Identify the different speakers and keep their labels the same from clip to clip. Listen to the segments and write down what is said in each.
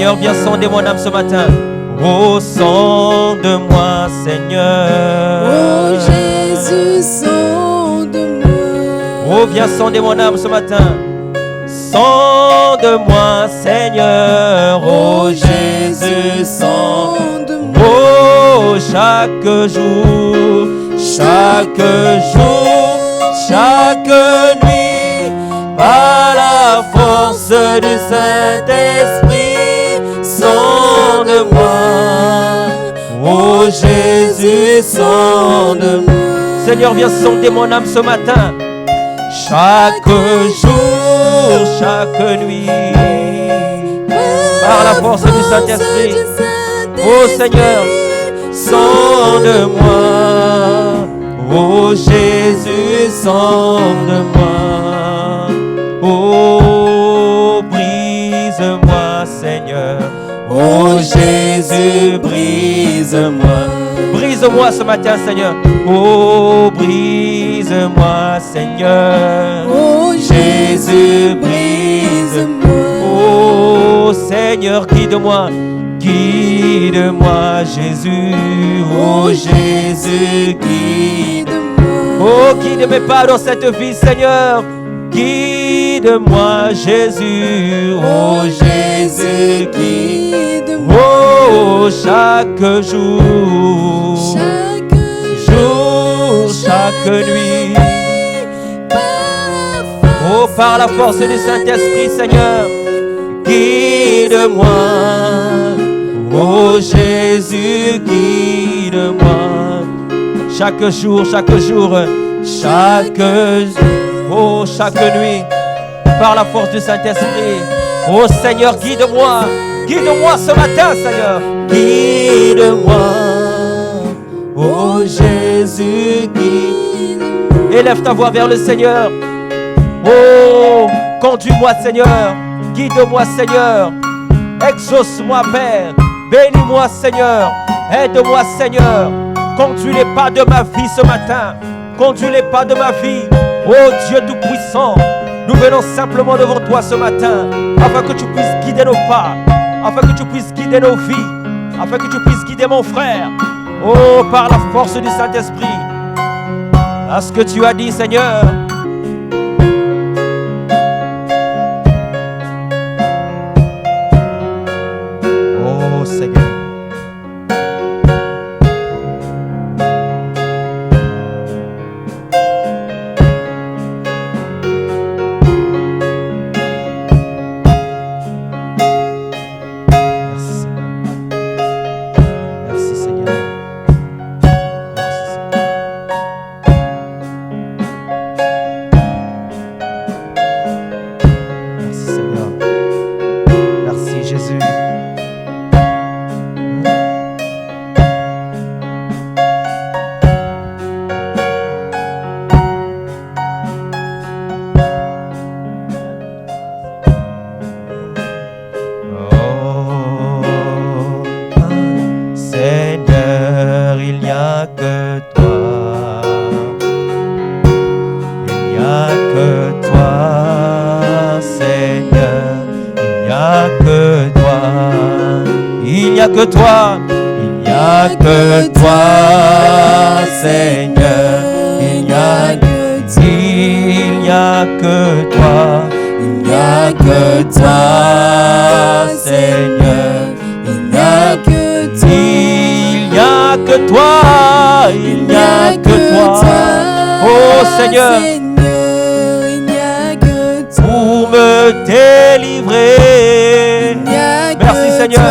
Speaker 1: Seigneur, viens sonder mon âme ce matin. Oh, sonde-moi, Seigneur.
Speaker 2: Oh Jésus, sonde-moi.
Speaker 1: Oh, viens sonder mon âme ce matin. Sonde-moi, Seigneur. Oh, Jésus, sonde-moi. Oh, chaque jour, chaque nuit, par la force du Saint-Esprit, sonde-moi. Oh, Jésus, sonde-moi. Seigneur, viens sonder mon âme ce matin. Chaque jour, chaque nuit, par la force du Saint-Esprit. Oh Seigneur, sonde-moi. Oh Jésus, sonde-moi. Oh, brise-moi, Seigneur. Oh Jésus, brise-moi. Brise-moi ce matin, Seigneur. Oh, brise-moi, Seigneur.
Speaker 2: Oh
Speaker 1: Jésus, brise-moi. Oh, Seigneur, guide-moi. Guide-moi, Jésus. Oh, Jésus, guide-moi. Oh, guide mes pas dans cette vie, Seigneur. Guide-moi, Jésus. Oh, Jésus, guide-moi. Oh, chaque jour. Chaque nuit, oh, par la force du Saint-Esprit, Seigneur, guide-moi. Oh Jésus, guide-moi. Chaque jour, chaque nuit, par la force du Saint-Esprit. Oh Seigneur, guide-moi. Guide-moi ce matin, Seigneur. Guide-moi. Oh Jésus, guide. Élève ta voix vers le Seigneur. Oh, conduis-moi, Seigneur. Guide-moi, Seigneur. Exauce-moi, Père. Bénis-moi, Seigneur. Aide-moi, Seigneur. Conduis les pas de ma vie ce matin. Conduis les pas de ma vie. Oh Dieu Tout-Puissant, nous venons simplement devant toi ce matin, afin que tu puisses guider nos pas, afin que tu puisses guider nos vies, afin que tu puisses guider mon frère. Oh, par la force du Saint-Esprit, à ce que tu as dit, Seigneur. Oh, Seigneur. Seigneur,
Speaker 2: il n'y a que toi.
Speaker 1: Pour me délivrer. Merci Seigneur.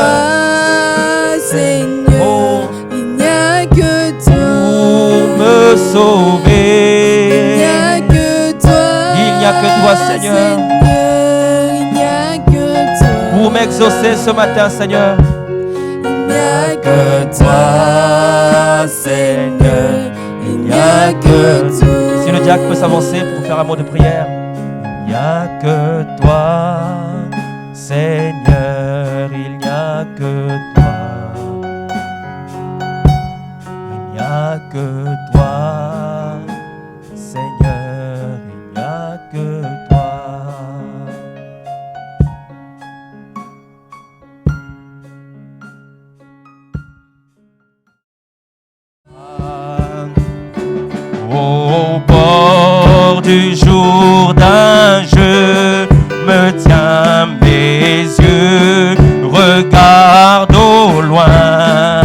Speaker 2: Seigneur,
Speaker 1: oh,
Speaker 2: il n'y a que toi.
Speaker 1: Pour me sauver.
Speaker 2: Il n'y a que toi.
Speaker 1: Il n'y a que toi Seigneur.
Speaker 2: Il n'y a que toi.
Speaker 1: Pour m'exaucer ce matin Seigneur.
Speaker 2: Il n'y a que toi Seigneur. Il n'y a que toi.
Speaker 1: Si le diacre peut s'avancer pour faire un mot de prière. Il n'y a que toi, Seigneur, il n'y a que toi. Il n'y a que toi, Seigneur, il n'y a que toi. du Jourdain, je me tiens mes yeux, regarde au loin,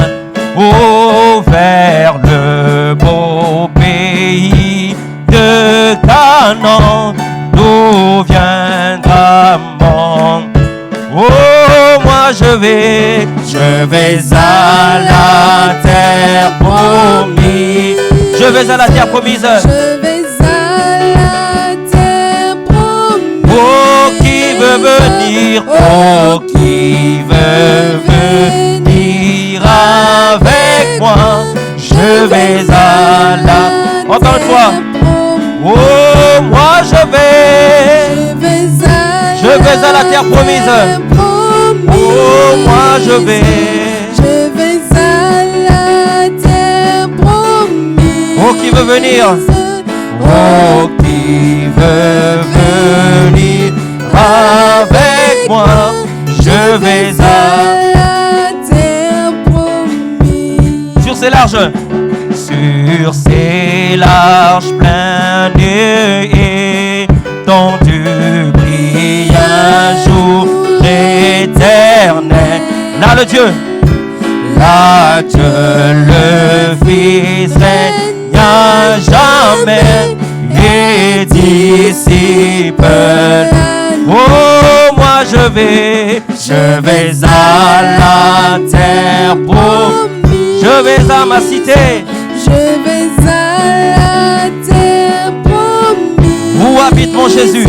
Speaker 1: vers le beau pays de Canaan, d'où viendra mon... Oh, moi je vais à la terre promise. Je vais à la terre promise.
Speaker 2: Je vais à la terre promise.
Speaker 1: Oh, qui veut venir? Oh, qui veut venir avec moi? Je vais à la... Encore une fois. Oh, moi je vais à la terre promise. Oh, moi je vais
Speaker 2: à la terre promise.
Speaker 1: Oh, qui veut venir? Oh, qui veut venir avec moi? Je vais à
Speaker 2: la terre promise.
Speaker 1: Sur ces larges pleins et tendu brille un jour éternel. Là le Dieu, le Fils règne à jamais et disciple. Oh, moi je vais à la terre promise. Je vais à ma cité.
Speaker 2: Je vais à la terre promise.
Speaker 1: Où habite mon Jésus?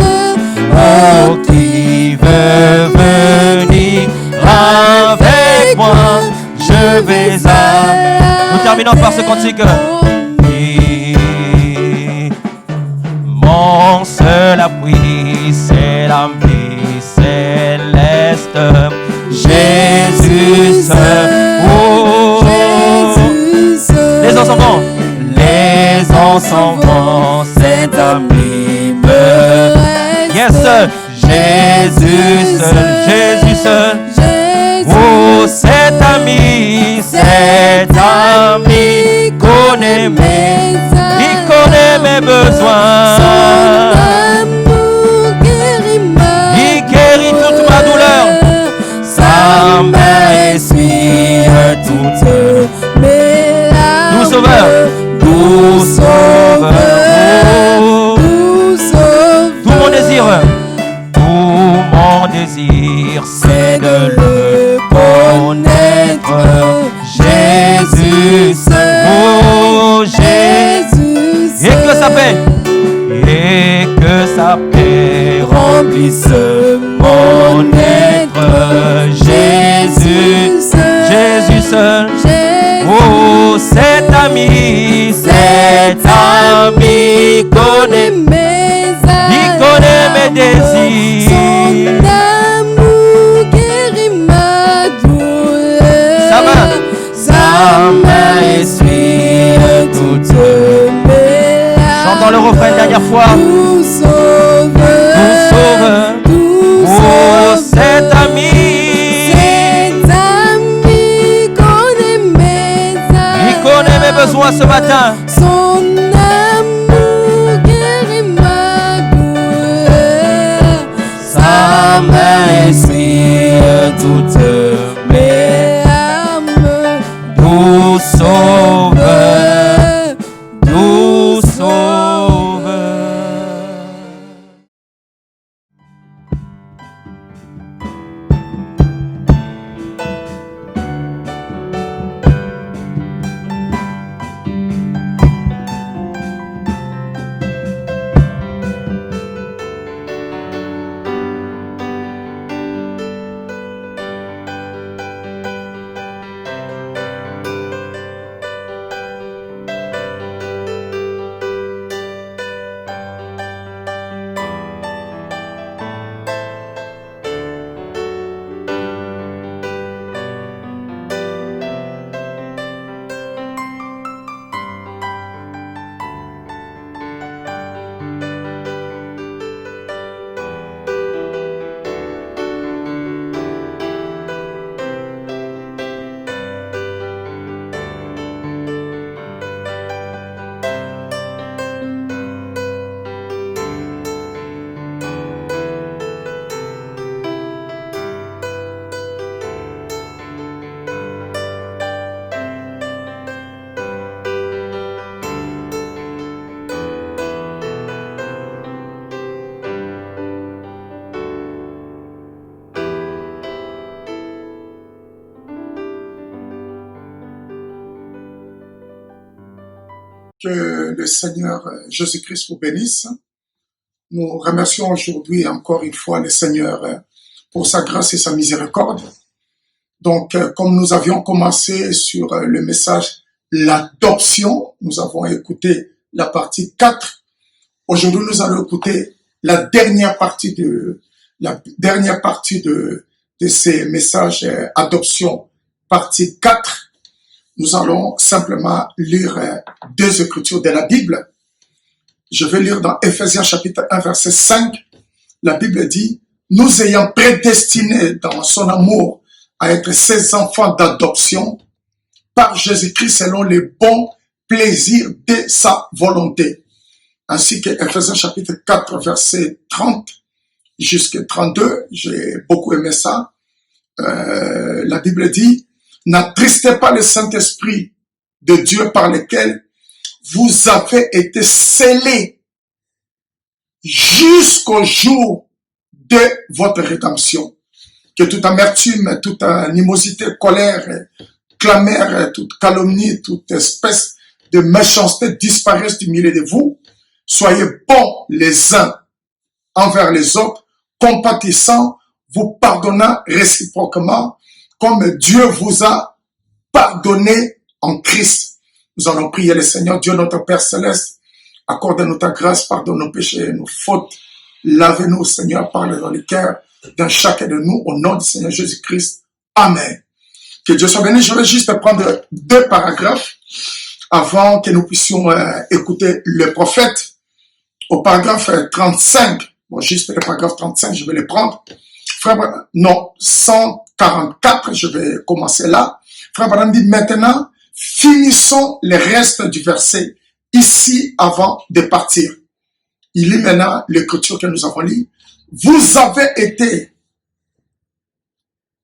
Speaker 1: Oh, qui veut venir avec moi? Je vais à... Nous terminons par ce cantique. Mon seul appui, c'est la vie céleste. Jésus seul. Oh, les enfants. Les enfants, cet ami me reste. Yes, Jésus seul. Oh, cet ami connaît mes besoins. Il guérit toute ma douleur. Sa main essuie toutes mes larmes. Doux Sauveur. Tout mon désir, c'est de le connaître. Jésus seul. Oh, Jésus seul. Et que sa paix remplisse mon être. Jésus seul. Oh, cet ami connaît mes désirs.
Speaker 2: Son amour guérit ma douleur. Sa main essuie toutes mes larmes.
Speaker 1: Chantons le refrain une dernière fois.
Speaker 2: Tout sauveur.
Speaker 1: Oh, cet ami connaît mes besoins ce matin.
Speaker 2: Son amour guérit ma douleur. Sa main essuie toutes mes larmes.
Speaker 1: Doux Sauveur, doux Sauveur.
Speaker 3: Que le Seigneur Jésus-Christ vous bénisse. Nous remercions aujourd'hui encore une fois le Seigneur pour sa grâce et sa miséricorde. Donc, comme nous avions commencé sur le message l'adoption, nous avons écouté la partie 4. Aujourd'hui, nous allons écouter la dernière partie de ces messages adoption, partie 4. Nous allons simplement lire deux écritures de la Bible. Je vais lire dans Ephésiens chapitre 1, verset 5. La Bible dit, nous ayant prédestinés dans son amour à être ses enfants d'adoption par Jésus-Christ selon les bons plaisirs de sa volonté. Ainsi que Ephésiens chapitre 4, verset 30 jusqu'à 32. J'ai beaucoup aimé ça. La Bible dit, n'attristez pas le Saint-Esprit de Dieu par lequel vous avez été scellés jusqu'au jour de votre rédemption. Que toute amertume, toute animosité, colère, clameur, toute calomnie, toute espèce de méchanceté disparaisse du milieu de vous. Soyez bons les uns envers les autres, compatissants, vous pardonnant réciproquement, comme Dieu vous a pardonné en Christ. Nous allons prier le Seigneur, Dieu notre Père Céleste, accorde-nous ta grâce, pardonne nos péchés et nos fautes. Lave-nous, Seigneur, parle dans le cœur d'un chacun de nous, au nom du Seigneur Jésus-Christ. Amen. Que Dieu soit béni. Je vais juste prendre deux paragraphes avant que nous puissions écouter le prophète. Au paragraphe 35, bon, juste le paragraphe 35, je vais le prendre. Frère, non, 144, je vais commencer là. Frère Branham dit maintenant, finissons le reste du verset ici avant de partir. Il lit maintenant l'écriture que nous avons lue. Vous avez été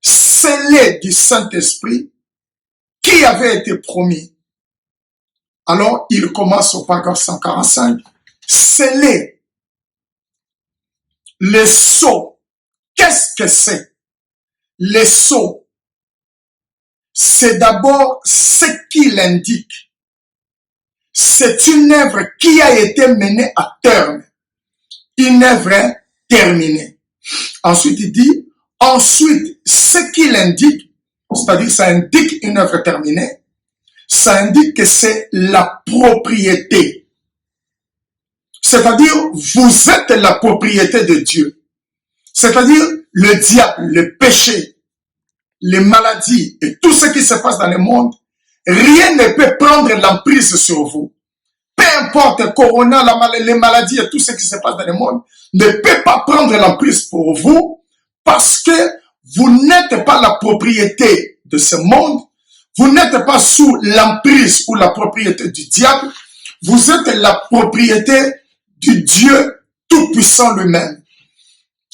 Speaker 3: scellés du Saint-Esprit qui avait été promis. Alors, il commence au paragraphe 145. Scellés. Les sceaux. Qu'est-ce que c'est? Les sceaux. C'est d'abord ce qu'il indique. C'est une œuvre qui a été menée à terme. Une œuvre terminée. Ensuite, il dit, ensuite, ce qu'il indique, c'est-à-dire ça indique une œuvre terminée, ça indique que c'est la propriété. C'est-à-dire, vous êtes la propriété de Dieu. C'est-à-dire, le diable, le péché, les maladies et tout ce qui se passe dans le monde, rien ne peut prendre l'emprise sur vous. Peu importe, corona, les maladies et tout ce qui se passe dans le monde, ne peut pas prendre l'emprise pour vous parce que vous n'êtes pas la propriété de ce monde. Vous n'êtes pas sous l'emprise ou la propriété du diable. Vous êtes la propriété du Dieu Tout-Puissant lui-même.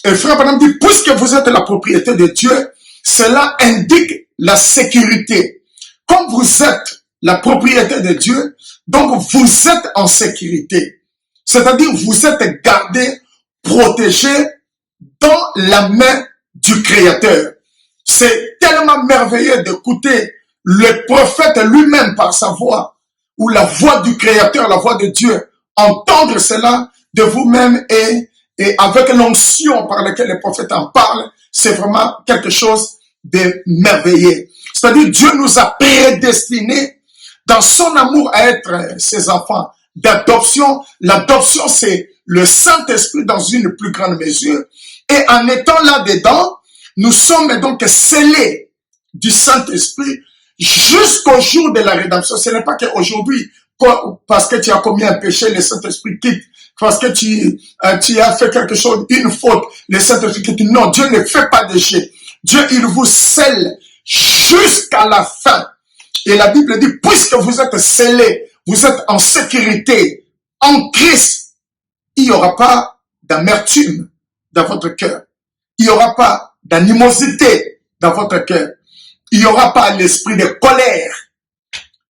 Speaker 3: Et frère Branham dit, puisque vous êtes la propriété de Dieu, cela indique la sécurité. Comme vous êtes la propriété de Dieu, donc vous êtes en sécurité. C'est-à-dire vous êtes gardé, protégé dans la main du Créateur. C'est tellement merveilleux d'écouter le prophète lui-même par sa voix, ou la voix du Créateur, la voix de Dieu, entendre cela de vous-même et avec l'onction par laquelle le prophète en parle, c'est vraiment quelque chose de merveilleux. C'est-à-dire Dieu nous a prédestinés dans son amour à être ses enfants d'adoption. L'adoption, c'est le Saint-Esprit dans une plus grande mesure. Et en étant là-dedans, nous sommes donc scellés du Saint-Esprit jusqu'au jour de la rédemption. Ce n'est pas qu'aujourd'hui, parce que tu as commis un péché, le Saint-Esprit quitte. Parce que tu as fait quelque chose, une faute, le Saint-Esprit quitte. Non, Dieu ne fait pas d'échec. Dieu, il vous scelle jusqu'à la fin. Et la Bible dit, puisque vous êtes scellés, vous êtes en sécurité en Christ, il n'y aura pas d'amertume dans votre cœur. Il n'y aura pas d'animosité dans votre cœur. Il n'y aura pas l'esprit de colère.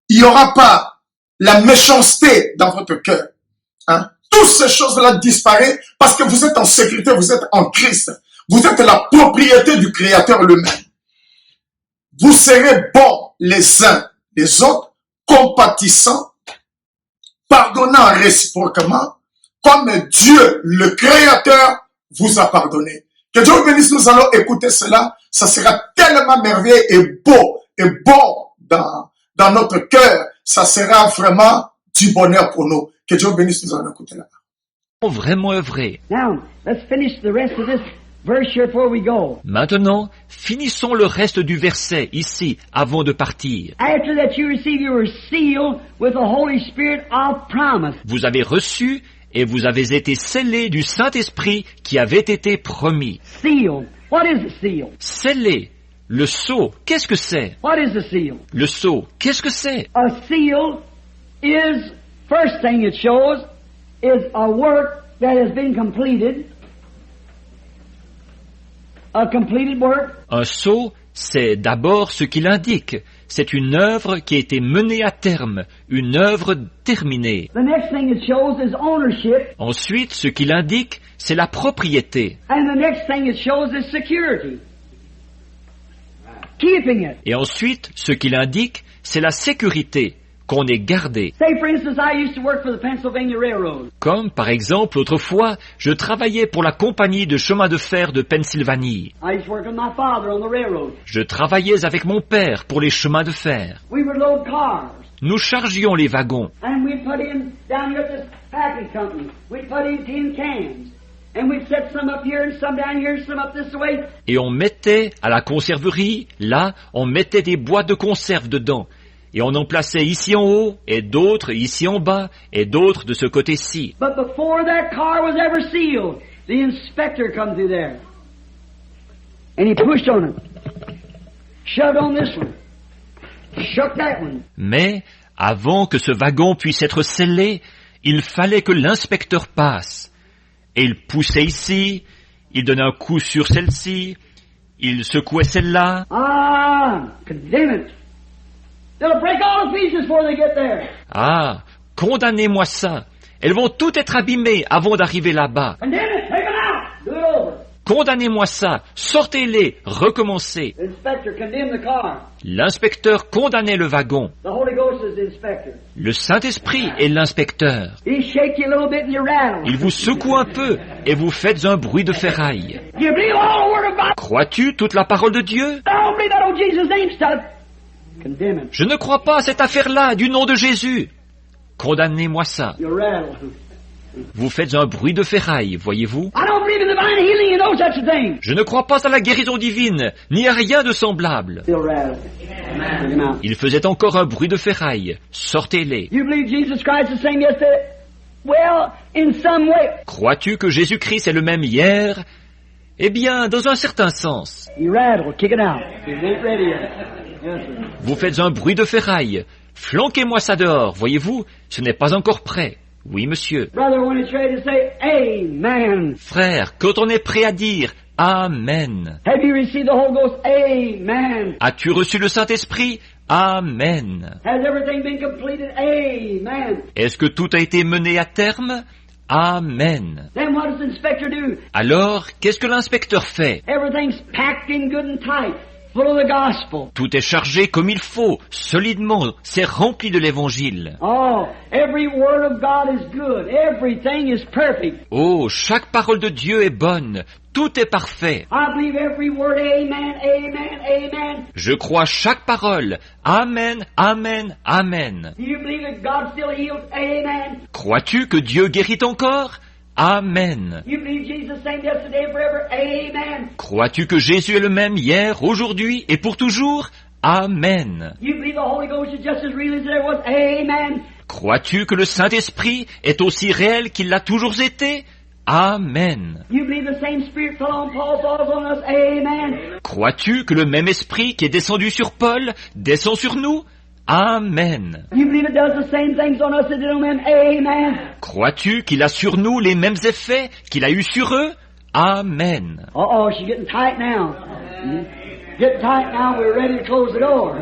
Speaker 3: Il n'y aura pas la méchanceté dans votre cœur. Hein? Toutes ces choses-là disparaissent parce que vous êtes en sécurité, vous êtes en Christ. Vous êtes la propriété du Créateur lui-même. Vous serez bons les uns les autres, compatissants, pardonnant réciproquement, comme Dieu, le Créateur, vous a pardonné. Que Dieu vous bénisse, nous allons écouter cela. Ça sera tellement merveilleux et bon dans notre cœur. Ça sera vraiment du bonheur pour nous. Que Dieu vous bénisse, nous allons écouter là.
Speaker 4: Vraiment œuvré.
Speaker 5: Now, let's finish the rest of this verse here before we go.
Speaker 4: Maintenant, finissons le reste du verset ici, avant de partir.
Speaker 5: After that you receive, you were sealed with the Holy Spirit of promise.
Speaker 4: Vous avez reçu et vous avez été scellés du Saint-Esprit qui avait été promis.
Speaker 5: Sealed. What is a seal?
Speaker 4: Scellés. Le sceau, qu'est-ce que c'est?
Speaker 5: What is a seal?
Speaker 4: Le sceau, qu'est-ce que c'est?
Speaker 5: A seal is, first thing it shows, is a work that has been completed. A completed work.
Speaker 4: Un sceau, c'est d'abord ce qu'il indique. C'est une œuvre qui a été menée à terme, une œuvre terminée.
Speaker 5: The next thing it shows is ownership.
Speaker 4: Ensuite, ce qu'il indique, c'est la propriété.
Speaker 5: And the next thing it shows is security. Keeping it.
Speaker 4: Et ensuite, ce qu'il indique, c'est la sécurité, qu'on est gardé.
Speaker 5: Say, for instance, I used to work for the Pennsylvania Railroad.
Speaker 4: Comme, par exemple, autrefois, je travaillais pour la compagnie de chemin de fer de Pennsylvanie.
Speaker 5: I used to work with my father on the railroad.
Speaker 4: Je travaillais avec mon père pour les chemins de fer.
Speaker 5: We would load cars.
Speaker 4: Nous chargions les wagons.
Speaker 5: And we'd put in, down here at this packing company, we'd put in tin cans. And we'd set some up here and some down here and some up this way.
Speaker 4: Et on mettait à la conserverie, là, on mettait des boîtes de conserve dedans. Et on en plaçait ici en haut, et d'autres ici en bas, et d'autres de ce côté-ci.
Speaker 5: But before that car was ever sealed, the inspector come through there. And he pushed on it. Shoved on this one. Shook that one.
Speaker 4: Mais, avant que ce wagon puisse être scellé, il fallait que l'inspecteur passe. Et il poussait ici, il donnait un coup sur celle-ci, il secouait celle-là.
Speaker 5: Ah, condemn it. They'll break all the pieces before they get there.
Speaker 4: Ah, condamnez-moi ça. Elles vont toutes être abîmées avant d'arriver là-bas.
Speaker 5: Condemn it, take them out. Do it over.
Speaker 4: Condamnez-moi ça, sortez-les, recommencez.
Speaker 5: The inspector condemned the car.
Speaker 4: L'inspecteur condamnait le wagon.
Speaker 5: The Holy Ghost is the inspector.
Speaker 4: Le Saint-Esprit est l'inspecteur.
Speaker 5: He shake you a little bit and you rattle.
Speaker 4: Il vous secoue un peu et vous faites un bruit de ferraille.
Speaker 5: You believe all the word of God?
Speaker 4: Crois-tu toute la parole de Dieu?
Speaker 5: Don't believe that old Jesus' name stuff. Condemn it.
Speaker 4: Je ne crois pas à cette affaire-là du nom de Jésus. Condamnez-moi ça.
Speaker 5: You rattle.
Speaker 4: Vous faites un bruit de ferraille, voyez-vous?
Speaker 5: I don't believe in divine healing and no such a thing.
Speaker 4: Je ne crois pas à la guérison divine, ni à rien de semblable.
Speaker 5: Still rattle. Take him out.
Speaker 4: Il faisait encore un bruit de ferraille. Sortez-les.
Speaker 5: You believe Jesus Christ is the same yesterday? Well, in some way.
Speaker 4: Crois-tu que Jésus-Christ est le même hier? Eh bien, dans un certain sens.
Speaker 5: You rattle. Kick it out. It ain't ready yet. Yes, sir.
Speaker 4: Vous faites un bruit de ferraille. Flanquez-moi ça dehors, voyez-vous? Ce n'est pas encore prêt. Oui, monsieur.
Speaker 5: Brother, when it's ready to say amen.
Speaker 4: Frère, quand on est prêt à dire Amen.
Speaker 5: Have you received the Holy Ghost? Amen.
Speaker 4: As-tu reçu le Saint-Esprit? Amen.
Speaker 5: Has everything been completed? Amen.
Speaker 4: Est-ce que tout a été mené à terme? Amen.
Speaker 5: Then what does the inspector do?
Speaker 4: Alors, qu'est-ce que l'inspecteur fait?
Speaker 5: Everything's packed in good and tight, full of the gospel.
Speaker 4: Tout est chargé comme il faut, solidement, c'est rempli de l'Évangile.
Speaker 5: Oh, every word of God is good. Everything is perfect.
Speaker 4: Oh, chaque parole de Dieu est bonne, tout est parfait.
Speaker 5: I believe every word. Amen, amen, amen.
Speaker 4: Je crois chaque parole. Amen, amen, amen.
Speaker 5: Do you believe that God still heals? Amen.
Speaker 4: Crois-tu que Dieu guérit encore? Amen.
Speaker 5: You believe Jesus same yesterday and forever? Amen.
Speaker 4: Crois-tu que Jésus est le même hier, aujourd'hui et pour toujours? Amen.
Speaker 5: You believe the Holy Ghost is just as real as there was? Amen.
Speaker 4: Crois-tu que le Saint-Esprit est aussi réel qu'il l'a toujours été? Amen.
Speaker 5: You believe the same Spirit fell on Paul, falls on us? Amen.
Speaker 4: Crois-tu que le même Esprit qui est descendu sur Paul descend sur nous? Amen.
Speaker 5: You believe it does the same things on us as it did on them? Amen.
Speaker 4: Crois-tu qu'il a sur nous les mêmes effets qu'il a eu sur eux? Amen.
Speaker 5: Uh-oh, she's getting tight now. Get tight now, we're ready to close the door.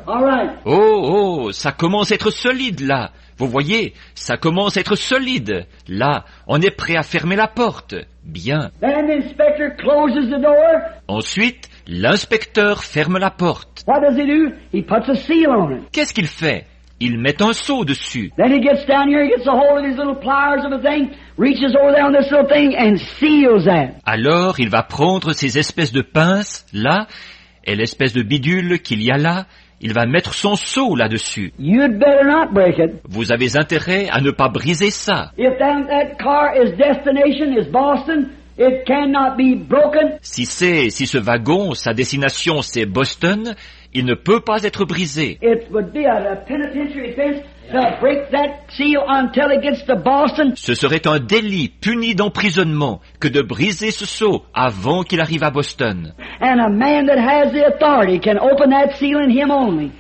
Speaker 5: All right.
Speaker 4: Oh, ça commence à être solide là. Vous voyez, ça commence à être solide. Là, on est prêt à fermer la porte. Bien.
Speaker 5: Then the inspector closes the door.
Speaker 4: Ensuite, l'inspecteur ferme la porte.
Speaker 5: What does he do? He puts a seal on it.
Speaker 4: Qu'est-ce qu'il fait? Ils mettent un seau dessus.
Speaker 5: Then he gets down here, he gets a hold of these little pliers of a thing, reaches over there on this little thing and seals that.
Speaker 4: Alors il va prendre ces espèces de pinces, là, et l'espèce de bidule qu'il y a là, il va mettre son seau là-dessus.
Speaker 5: You'd better not break it.
Speaker 4: Vous avez intérêt à ne pas briser ça.
Speaker 5: If that car is destination is Boston, it cannot be broken.
Speaker 4: Si ce wagon, sa destination c'est Boston, il ne peut pas être brisé.
Speaker 5: It would be a penitentiary offense to break that seal until it gets to Boston.
Speaker 4: Ce serait un délit puni d'emprisonnement que de briser ce seau avant qu'il arrive à Boston.
Speaker 5: And a man that has the authority can open that seal in him only.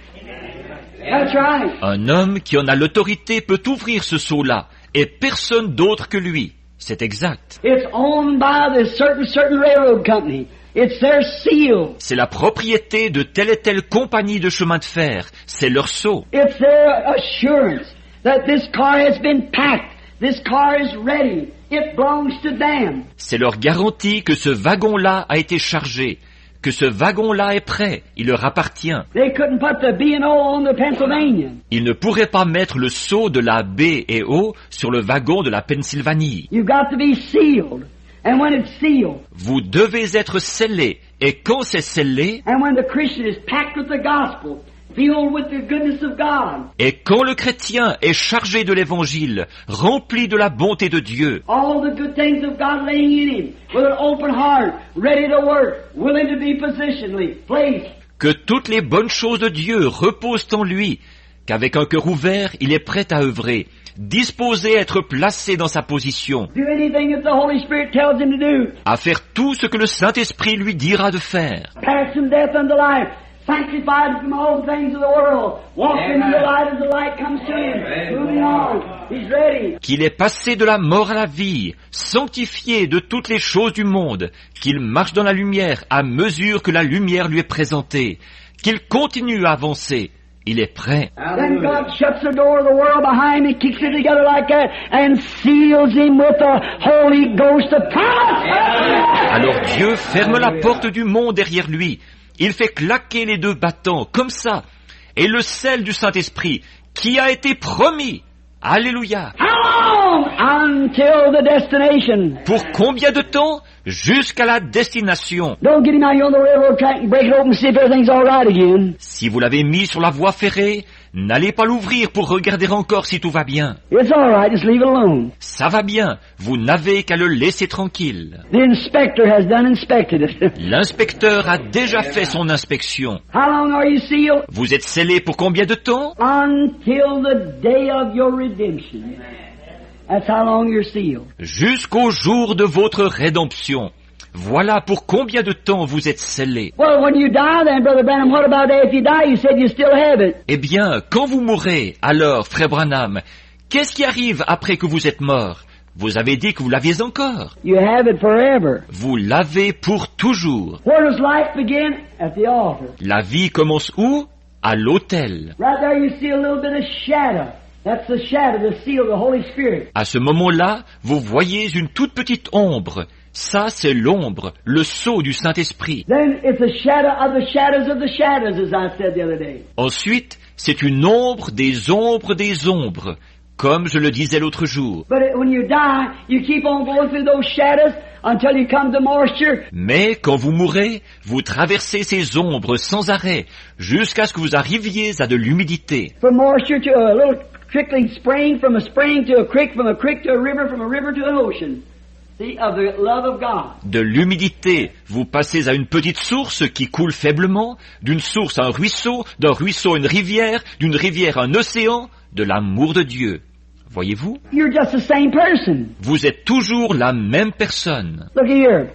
Speaker 5: That's right.
Speaker 4: Un homme qui en a l'autorité peut ouvrir ce seau-là, et personne d'autre que lui. C'est exact.
Speaker 5: It's owned by the certain railroad company. It's their seal.
Speaker 4: C'est la propriété de telle et telle compagnie de chemin de fer. C'est leur sceau.
Speaker 5: It's their assurance that this car has been packed. This car is ready. It belongs to them.
Speaker 4: C'est leur garantie que ce wagon-là a été chargé, que ce wagon-là est prêt. Il leur appartient.
Speaker 5: They couldn't put the B&O on the Pennsylvania.
Speaker 4: Ils ne pourraient pas mettre le sceau de la B et O sur le wagon de la Pennsylvanie.
Speaker 5: You've got to be sealed. And when it's sealed,
Speaker 4: Vous devez être scellés. Et quand c'est scellé,
Speaker 5: and when the Christian is packed with the gospel, filled with the goodness of God,
Speaker 4: et quand le chrétien est chargé de l'évangile, rempli de la bonté de Dieu,
Speaker 5: all the good things of God laying in him, with an open heart, ready to work, willing to be positionally placed.
Speaker 4: que toutes les bonnes choses de Dieu reposent en lui, qu'avec un cœur ouvert, il est prêt à œuvrer, disposé à être placé dans sa position,
Speaker 5: Do anything that the Holy Spirit tells him to do.
Speaker 4: à faire tout ce que le Saint-Esprit lui dira de faire,
Speaker 5: Pass from death unto life, sanctified from all the things of the world, walking in the light as the light comes to him. Moving on. He's ready.
Speaker 4: qu'il est passé de la mort à la vie, sanctifié de toutes les choses du monde, qu'il marche dans la lumière à mesure que la lumière lui est présentée, qu'il continue à avancer. Il est prêt.
Speaker 5: Then God shuts the door of the world behind him, kicks it together like that, and seals him with the Holy Ghost of promise.
Speaker 4: Alors Dieu ferme la porte du monde derrière lui. Il fait claquer les deux battants, comme ça, et le sel du Saint-Esprit, qui a été promis. Alléluia.
Speaker 5: How long? Until the destination.
Speaker 4: Pour combien de temps? Jusqu'à la destination.
Speaker 5: Don't get him out here on the railroad track and break it open and see if everything's all right again.
Speaker 4: Si vous l'avez mis sur la voie ferrée, n'allez pas l'ouvrir pour regarder encore si tout va bien.
Speaker 5: It's all right, just leave it alone.
Speaker 4: Ça va bien, vous n'avez qu'à le laisser tranquille.
Speaker 5: The inspector has done inspected it.
Speaker 4: L'inspecteur a déjà fait son inspection.
Speaker 5: How long are you sealed?
Speaker 4: Vous êtes scellé pour combien de temps?
Speaker 5: Until the day of your redemption. That's how long you're sealed.
Speaker 4: Jusqu'au jour de votre rédemption. Voilà pour combien de temps vous êtes scellé.
Speaker 5: Well, when you die then, Brother Branham, what about after you die? You said you still have it.
Speaker 4: Eh bien, quand vous mourrez, alors, frère Branham, qu'est-ce qui arrive après que vous êtes mort? Vous avez dit que vous l'aviez encore.
Speaker 5: You have it forever.
Speaker 4: Vous l'avez pour toujours.
Speaker 5: Where does life begin? At the altar.
Speaker 4: La vie commence où? À l'autel.
Speaker 5: Right there you see a little bit of shadow. That's the shadow, the seal of the Holy Spirit.
Speaker 4: À ce moment-là, vous voyez une toute petite ombre. Ça, c'est l'ombre, le sceau du Saint-Esprit.
Speaker 5: Then it's a shadow of the shadows, as I said the other day.
Speaker 4: Ensuite, c'est une ombre des ombres, comme je le disais l'autre jour.
Speaker 5: But when you die, you keep on going through those shadows until you come to moisture.
Speaker 4: Mais quand vous mourrez, vous traversez ces ombres sans arrêt, jusqu'à ce que vous arriviez à de l'humidité.
Speaker 5: From moisture to a little trickling spring, from a spring to a creek to a river, from a river to an ocean. See, of the love of God.
Speaker 4: De l'humidité, vous passez à une petite source qui coule faiblement, d'une source à un ruisseau, d'un ruisseau à une rivière, d'une rivière à un océan, de l'amour de Dieu. Voyez-vous?
Speaker 5: You're just the same person.
Speaker 4: Vous êtes toujours la même personne.
Speaker 5: Look here.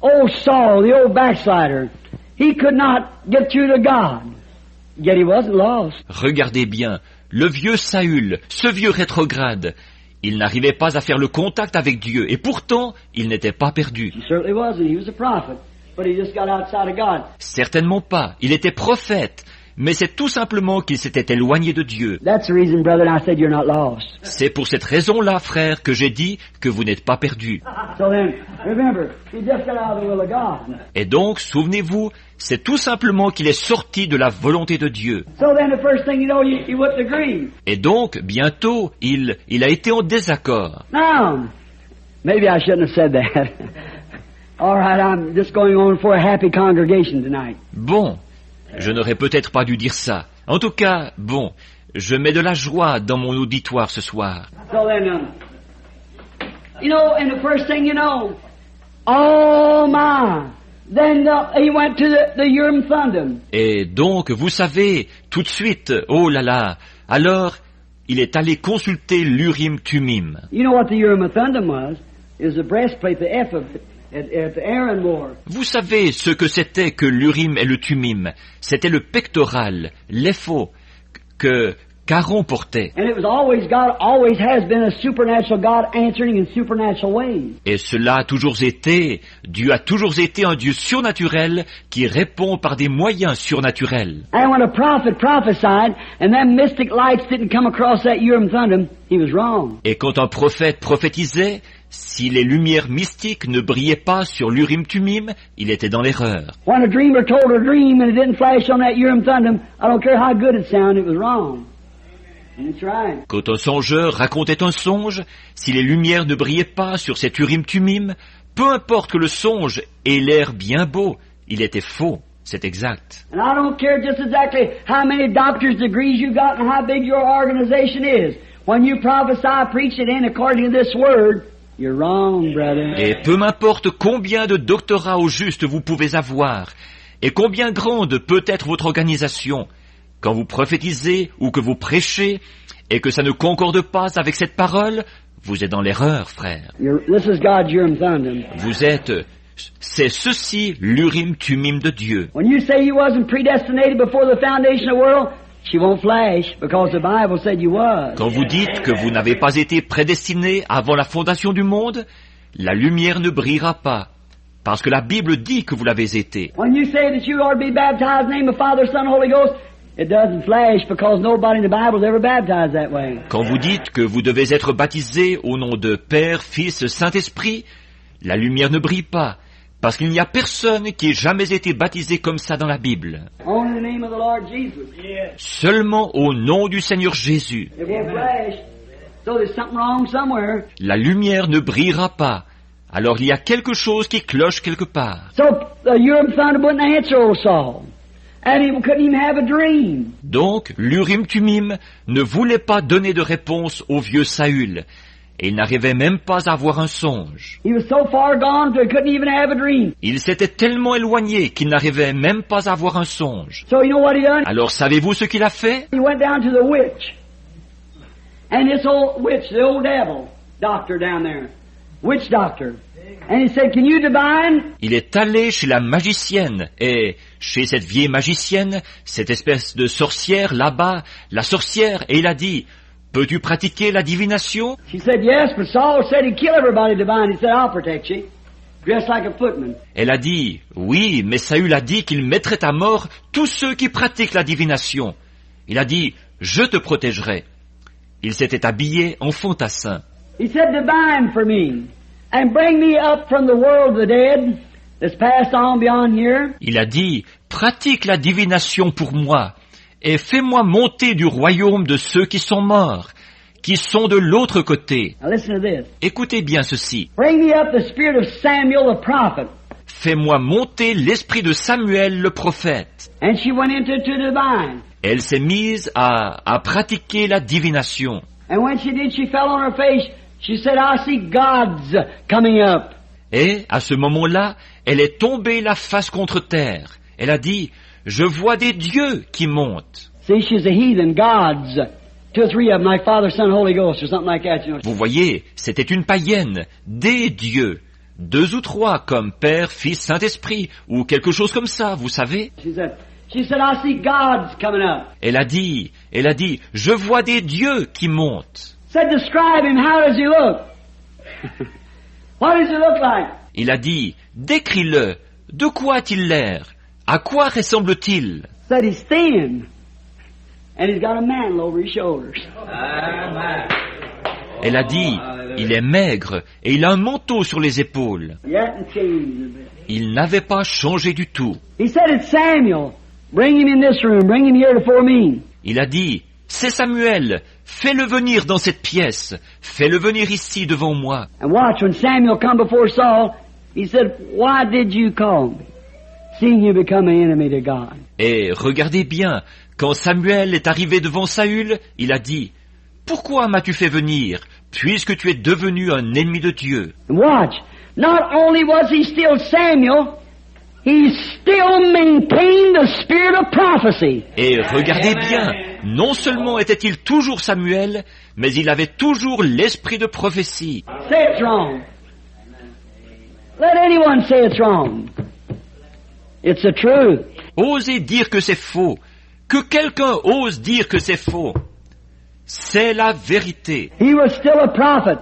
Speaker 5: Old Saul, the old backslider, he could not get through to God. Yet he wasn't lost.
Speaker 4: Regardez bien, le vieux Saül, ce vieux rétrograde, il n'arrivait pas à faire le contact avec Dieu, et pourtant, il n'était pas perdu.
Speaker 5: He certainly wasn't. He was a prophet, but he just got outside of God.
Speaker 4: Certainement pas. Il était prophète, mais c'est tout simplement qu'il s'était éloigné de Dieu.
Speaker 5: That's the reason, brother, I said you're not lost.
Speaker 4: C'est pour cette raison-là, frère, que j'ai dit que vous n'êtes pas perdus.
Speaker 5: So then, remember, he just got out of the will of God.
Speaker 4: Et donc, souvenez-vous, c'est tout simplement qu'il est sorti de la volonté de Dieu.
Speaker 5: So then the first thing you know, you wouldn't agree.
Speaker 4: Et donc, bientôt, il a été en désaccord.
Speaker 5: Now, maybe I shouldn't have said that. All right, I'm just going on for a happy congregation tonight.
Speaker 4: Bon, je n'aurais peut-être pas dû dire ça. En tout cas, bon, je mets de la joie dans mon auditoire ce soir.
Speaker 5: So then, you know, and the first thing you know, oh my, then he went to the Urim Thummim.
Speaker 4: Et donc, vous savez, tout de suite, oh là là, alors, il est allé consulter l'Urim Thummim.
Speaker 5: You know what the Urim Thummim was? It was the breastplate, the ephod that Aaron wore.
Speaker 4: Vous savez ce que c'était que l'Urim et le Thummim? C'était le pectoral, l'éphod que qu'Aaron portait.
Speaker 5: And it was always God, always has been a supernatural God answering in supernatural ways.
Speaker 4: Et cela a toujours été, Dieu a toujours été un Dieu surnaturel qui répond par des moyens surnaturels.
Speaker 5: And when a prophet prophesied and them mystic lights didn't come across that Urim Thummim, he was wrong.
Speaker 4: Et quand un prophète prophétisait, si les lumières mystiques ne brillaient pas sur l'Urim Thummim, il était dans l'erreur.
Speaker 5: When a dreamer told a dream and it didn't flash on that Urim Thummim, I don't care how good it sounded, it was wrong. That's right.
Speaker 4: Quand un songeur racontait un songe, si les lumières ne brillaient pas sur cet Urim Thummim, peu importe que le songe ait l'air bien beau, il était faux. C'est exact.
Speaker 5: And I don't care just exactly how many doctor's degrees you got and how big your organization is. When you prophesy, preach it in according to this word, you're wrong, brother.
Speaker 4: Et peu m'importe combien de doctorats au juste vous pouvez avoir, et combien grande peut être votre organisation, quand vous prophétisez ou que vous prêchez, et que ça ne concorde pas avec cette parole, vous êtes dans l'erreur, frère.
Speaker 5: This is God's Urim Thummim.
Speaker 4: C'est ceci l'Urim Thummim de Dieu.
Speaker 5: When you say you wasn't predestinated before the foundation of the world, she won't flash because the Bible said you was.
Speaker 4: Quand vous dites que vous n'avez pas été prédestiné avant la fondation du monde, la lumière ne brillera pas, parce que la Bible dit que vous l'avez été.
Speaker 5: When you say that you ought to be baptized in the name of Father, Son, Holy Ghost, it doesn't flash because nobody in the Bible is ever baptized that way.
Speaker 4: Quand vous dites que vous devez être baptisé au nom de Père, Fils, Saint-Esprit, la lumière ne brille pas, parce qu'il n'y a personne qui ait jamais été baptisé comme ça dans la Bible.
Speaker 5: Only in the name of the Lord Jesus.
Speaker 4: Seulement au nom du Seigneur Jésus.
Speaker 5: It won't flash. So there's something wrong somewhere.
Speaker 4: La lumière ne brillera pas. Alors il y a quelque chose qui cloche quelque part.
Speaker 5: So the Urim Thummim wouldn't answer old Saul. And he couldn't even have a dream.
Speaker 4: Donc l'Urim Thummim ne voulait pas donner de réponse au vieux Saül. Et il n'arrivait même pas à avoir un songe.
Speaker 5: He was so far gone that he couldn't even have a dream.
Speaker 4: Il s'était tellement éloigné qu'il n'arrivait même pas à avoir un songe.
Speaker 5: So you know what he done?
Speaker 4: Alors savez-vous ce qu'il a fait?
Speaker 5: He went down to the witch. And this old witch, the old devil doctor down there, witch doctor. And he said, can you divine?
Speaker 4: Il est allé chez la magicienne et chez cette vieille magicienne, cette espèce de sorcière là-bas, la sorcière, et il a dit, peux-tu pratiquer la divination?
Speaker 5: She said, yes, but Saul said he'd kill everybody divine. He said, I'll protect you. Dressed like a footman.
Speaker 4: Elle a dit, oui, mais Saül a dit qu'il mettrait à mort tous ceux qui pratiquent la divination. Il a dit, je te protégerai. Il s'était habillé en fantassin.
Speaker 5: He said, divine for me, and bring me up from the world of the dead that's passed on beyond here.
Speaker 4: Il a dit, pratique la divination pour moi, et fais-moi monter du royaume de ceux qui sont morts, qui sont de l'autre côté.
Speaker 5: Now listen to this.
Speaker 4: Écoutez bien ceci.
Speaker 5: Bring me up the spirit of Samuel the prophet.
Speaker 4: Fais-moi monter l'esprit de Samuel le prophète.
Speaker 5: And she went into to divine.
Speaker 4: Elle s'est mise à pratiquer la divination.
Speaker 5: And when she did, she fell on her face. She said, I see gods coming up.
Speaker 4: Et, à ce moment-là, elle est tombée la face contre terre. Elle a dit, je vois des dieux qui montent.
Speaker 5: See, she's a heathen, gods. 2 or 3 of them, like Father, Son, Holy Ghost, or something like that, you know.
Speaker 4: Vous voyez, c'était une païenne, des dieux. 2 ou 3, comme Père, Fils, Saint-Esprit, ou quelque chose comme ça, vous savez.
Speaker 5: She said, I see gods coming up.
Speaker 4: Elle a dit, je vois des dieux qui montent.
Speaker 5: Said, describe him, how does he look? What does he look like?
Speaker 4: Il a dit, décris-le, de quoi a-t-il l'air? À quoi ressemble-t-il?
Speaker 5: Said he's thin. And he's got a mantle over his shoulders.
Speaker 4: Elle a dit, il est maigre et il a un manteau sur les épaules.
Speaker 5: He hadn't changed a bit.
Speaker 4: Il n'avait pas changé du tout.
Speaker 5: He said it's Samuel. Bring him in this room. Bring him here before me.
Speaker 4: Il a dit, c'est Samuel, fais-le venir dans cette pièce, fais-le venir ici devant moi.
Speaker 5: And watch, when Samuel come before Saul, he said, why did you call me? Seeing you become an enemy to God.
Speaker 4: Et regardez bien, quand Samuel est arrivé devant Saül, il a dit, pourquoi m'as-tu fait venir, puisque tu es devenu un ennemi de Dieu?
Speaker 5: And watch, not only was he still Samuel, he still maintained the spirit of prophecy.
Speaker 4: Et regardez bien, non seulement était-il toujours Samuel, mais il avait toujours l'esprit de prophétie.
Speaker 5: Say it's wrong. Let anyone say it's wrong. It's the truth.
Speaker 4: Osez dire que c'est faux, que quelqu'un ose dire que c'est faux. C'est la vérité.
Speaker 5: He was still a prophet.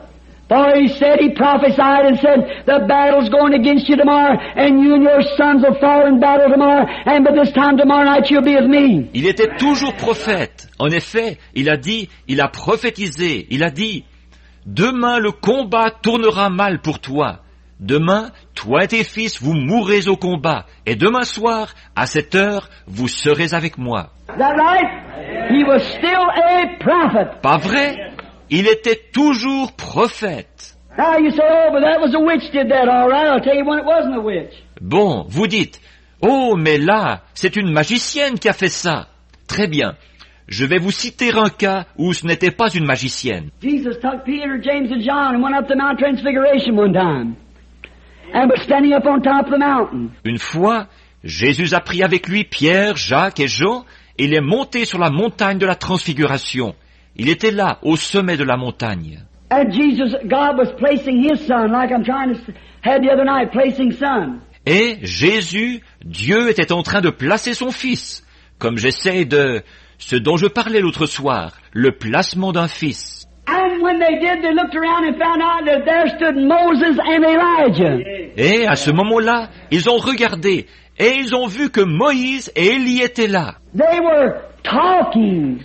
Speaker 5: For he said, he prophesied and said, the battle's going against you tomorrow, and you and your sons will fall in battle tomorrow, and by this time tomorrow night you'll be with me.
Speaker 4: Il était toujours prophète. En effet, il a prophétisé, il a dit, demain le combat tournera mal pour toi. Demain, toi et tes fils, vous mourrez au combat, et demain soir, à cette heure, vous serez avec moi.
Speaker 5: Is that right? He was still a prophet.
Speaker 4: Pas vrai? Il était toujours prophète.
Speaker 5: Now you say, oh, but that was a witch did that, all right. I'll tell you when it wasn't a witch.
Speaker 4: Bon, vous dites, oh, mais là, c'est une magicienne qui a fait ça. Très bien. Je vais vous citer un cas où ce n'était pas une magicienne.
Speaker 5: Jesus took Peter, James, and John and went up the Mount Transfiguration one time. And was standing up on top of the mountain.
Speaker 4: Une fois, Jésus a pris avec lui Pierre, Jacques et Jean, et il est monté sur la montagne de la Transfiguration. Il était là, au sommet de la montagne.
Speaker 5: And God was placing His Son, like I'm trying to have the other night, placing Son.
Speaker 4: Et Jésus, Dieu était en train de placer son Fils, comme j'essaie de ce dont je parlais l'autre soir, le placement d'un Fils.
Speaker 5: And when they did, they looked around and found out that there stood Moses and Elijah.
Speaker 4: Et à ce moment-là, ils ont regardé, et ils ont vu que Moïse et Élie étaient là.
Speaker 5: They were talking,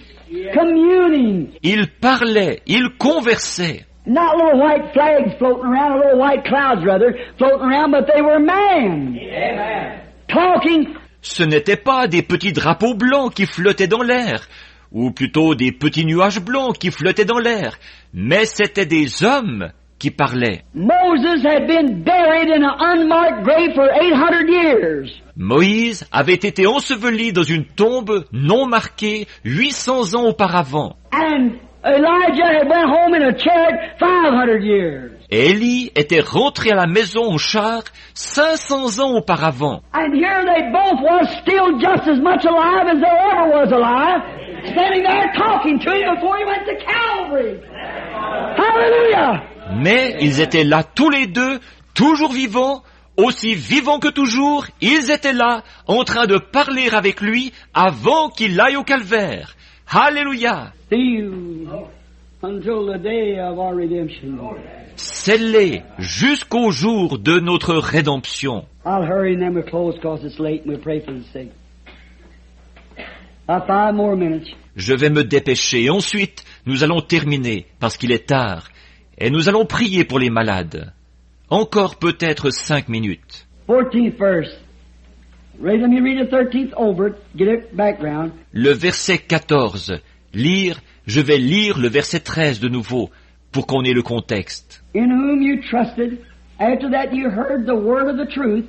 Speaker 5: communing.
Speaker 4: Ils parlaient, ils conversaient.
Speaker 5: Not little white flags floating around, or little white clouds rather, floating around, but they were men. Amen. Talking.
Speaker 4: Ce n'étaient pas des petits drapeaux blancs qui flottaient dans l'air, ou plutôt des petits nuages blancs qui flottaient dans l'air, mais c'étaient des hommes qui parlaient.
Speaker 5: Moses had been buried in an unmarked grave for 800 years.
Speaker 4: Moïse avait été enseveli dans une tombe non marquée 800 ans auparavant.
Speaker 5: And Elijah had went home in a chariot 500 years.
Speaker 4: Et Élie était rentré à la maison en char 500 ans auparavant.
Speaker 5: And here they both were still just as much alive as they ever was alive, standing there talking to him before he went to Calvary. Hallelujah!
Speaker 4: Mais ils étaient là tous les deux, toujours vivants, aussi vivants que toujours, ils étaient là, en train de parler avec lui avant qu'il aille au calvaire. Alléluia!
Speaker 5: Until the day of our redemption.
Speaker 4: Scellés jusqu'au jour de notre rédemption.
Speaker 5: I'll hurry and then we'll close because it's late and we'll pray for the sick. 5 more minutes.
Speaker 4: Je vais me dépêcher. Ensuite, nous allons terminer parce qu'il est tard. Et nous allons prier pour les malades. Encore peut-être 5 minutes.
Speaker 5: 14th verse. Let me read the 13th over it, get a background.
Speaker 4: Le verset 14. Je vais lire le verset 13 de nouveau pour qu'on ait le contexte.
Speaker 5: In whom you trusted, after that you heard the word of the truth,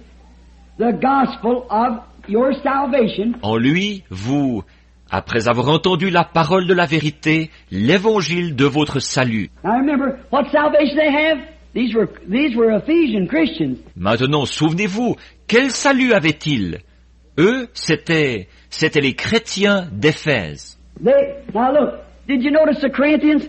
Speaker 5: the gospel of your salvation.
Speaker 4: En lui, vous, après avoir entendu la parole de la vérité, l'évangile de votre salut.
Speaker 5: Now remember, what salvation they have? These were Ephesian Christians.
Speaker 4: Maintenant, souvenez-vous, quel salut avaient-ils? Eux, c'étaient les chrétiens d'Éphèse.
Speaker 5: Now look, did you notice the Corinthians?